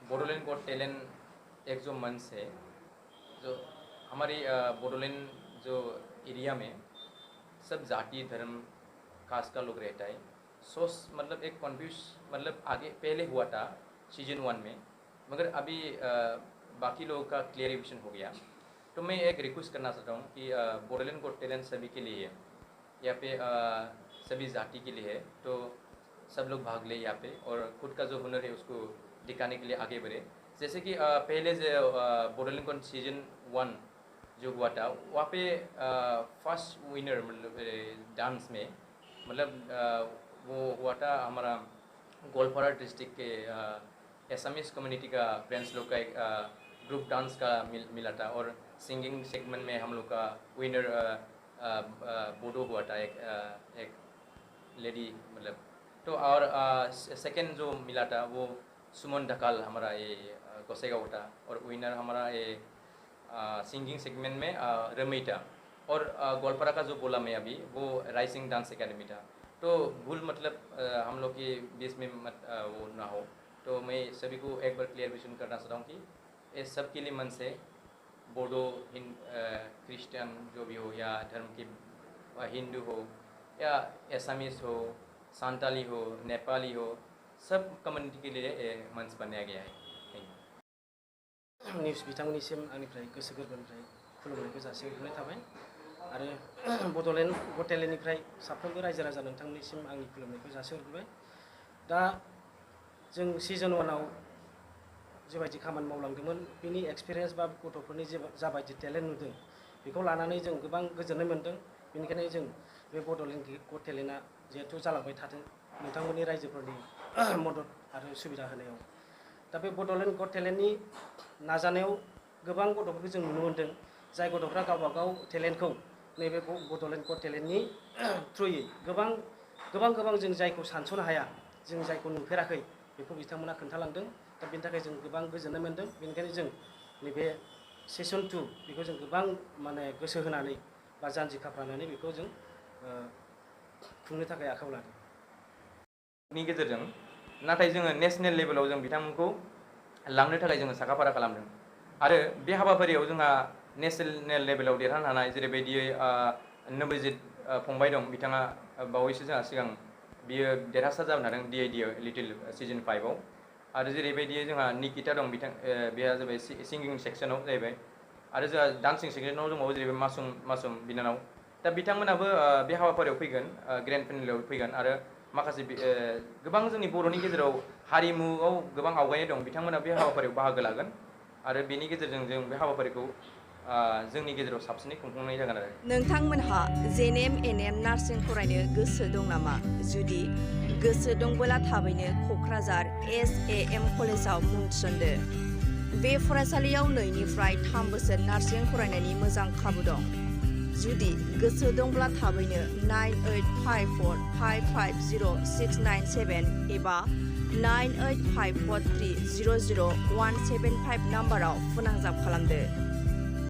Bodoland got talent एक जो मंच है जो हमारी बोडोलैंड जो एरिया में सब जाति धर्म कास्ट का लोग रहता है। मतलब एक कन्फ्यूज मतलब आगे पहले हुआ था सीजन 1 में, मगर अभी बाकी लोगों का क्लियरिफिकेशन हो गया। तो मैं एक रिक्वेस्ट करना चाहता हूँ कि बोडोलैंड गॉट टैलेंट सभी के लिए है, यहाँ पे सभी जाति के लिए है। तो सब लोग भाग ले यहाँ पे और खुद का जो हुनर है उसको दिखाने के लिए आगे बढ़े। जैसे कि पहले जो बोडोलैंड गॉट सीजन 1 जो हुआ था वहाँ पे फर्स्ट विनर मतलब डांस में मतलब वो हुआ था हमारा गोलपारा डिस्ट्रिक्ट के एसामीज कम्युनिटी का फ्रेंड्स लोग का एक ग्रुप डांस का मिला था। और सिंगिंग सेगमेंट में हम लोग का विनर बोडो हुआ था, एक लेडी मतलब। तो और सेकंड जो मिला था वो सुमन ढकाल हमारा ये गोसेगांव था। और विनर हमारा ये सिंगिंग सेगमेंट में रमी था। और गोलपारा का जो बोला मैं अभी वो राइसिंग डांस एकेडमी था। तो भूल मतलब हम लोग के बीच में वो ना हो। तो मैं सभी को एक बार क्लियरिफिकेशन करना चाहता हूँ कि ये सब के लिए मन से बोडो क्रिश्चियन जो भी हो या धर्म के हिंदू हो या एसामीज हो, सांताली हो, नेपाली हो, सब कम्युनिटी के लिए मंच बनाया गया है। न्यूज बिथांमोननिसिम आंनिफ्राय गोसो गोरबोनिफ्राय खुलुमनायखौ जासिहरनाय थाबाय आरो बड'लेण्ड गट टेलेन्टनिफ्राय साफ्रोमबो रायजो राजा नोंथांमोननिसिम आंनि खुलुमनायखौ जासिहरबाय। दा जों सिजन 1आव जेबायदि खामानि मावलांदोंमोन बेनि एक्सपिरियेन्स बा गथ'फोरनि जाबायदि टेलेन्ट नुदों बेखौ लानानै जों गोबां गोजोननाय मोन्दों। बेनिखायनो जों बे बड'लेण्ड गट टेलेन्टआ जिहेथु जालांबाय थाथों नोंथांमोननि रायजोफोरनि मदद आरो सुबिदा होनायाव। दा बे बड'लेण्ड गट टेलेन्टनि नाजानायाव गोबां गथ'फोरखौ जों नुनो मोन्दों जाय गथ'फ्रा गावबा गाव टेलेन्टखौ नैबे बड'लेण्ड गट टेलेन्टनि थ्रुयै गोबां जों जायखौ सानस'नो हाया, जों जायखौ नुफेराखै बेखौ बिथांमोना खोन्थालांदों। दा बेनि थाखाय जों गोबां गोजोननाय मोन्दों। बेनिखायनो जों नैबे सेसन 2 बेखौ जों गोबां माने गोसो होनानै बा जानजि खाफ्रानानै बेखौ जों खुंनो थाखाय आखायाव लादों। नि गेजेरजों नाथाय जोङो नेशनेल लेभेलाव जों बिथांमोनखौ लांनो थाखाय जोङो साखाफारा खालामदों। आरो बे हाबाफारियाव जोंहा नेशनेल लेभेलाव देरहानो हानाय जेरैबायदियै नबजित फंबाय दं, बिथाङा बावैसो जोंहा सिगां बियो देरहासार जानो हादों DID लिटिल सिजन 5आव। आरो जेरैबायदि जोंहा निकिता दं, बेहा जाबाय सिंगिं सेक्सनाव जाहैबाय। आरो जोंहा डान्सिं सेक्सनाव दंबावो जेरैबाय मासुम बिनानाव। दा बिथांमोनाबो बे हाबाफारियाव फैगोन, ग्रेन्ड फाइनालाव फैगोन। आरो माखासे गोबां जोंनि बर'नि गेजेराव हारिमुआव गोबां आवगायनाय दं, बिथांमोना बे हाबाफारियाव बाहागो लागोन। आरो बेनि गेजेरजों जों बे हाबाफारिखौ जोंनि गेजेराव साबसिनै खुंफुंनाय जागोन। आरो नोंथांमोनहा JNM NM नार्सिं फरायनो गोसो दं नामा? जुदि गोसो दंबोला थाबैनो क'क्राझार SAM कलेजाव मुं थिसनदो। बे फरायसालियाव 2 निफ्राय 3 बोसोर नार्सिं फरायनायनि मोजां खाबु दं। जुदि गोसो दंब्ला थाबैनो 9854550697 एबा 9854300175 नाम्बाराव फोनांजाब खालामदो।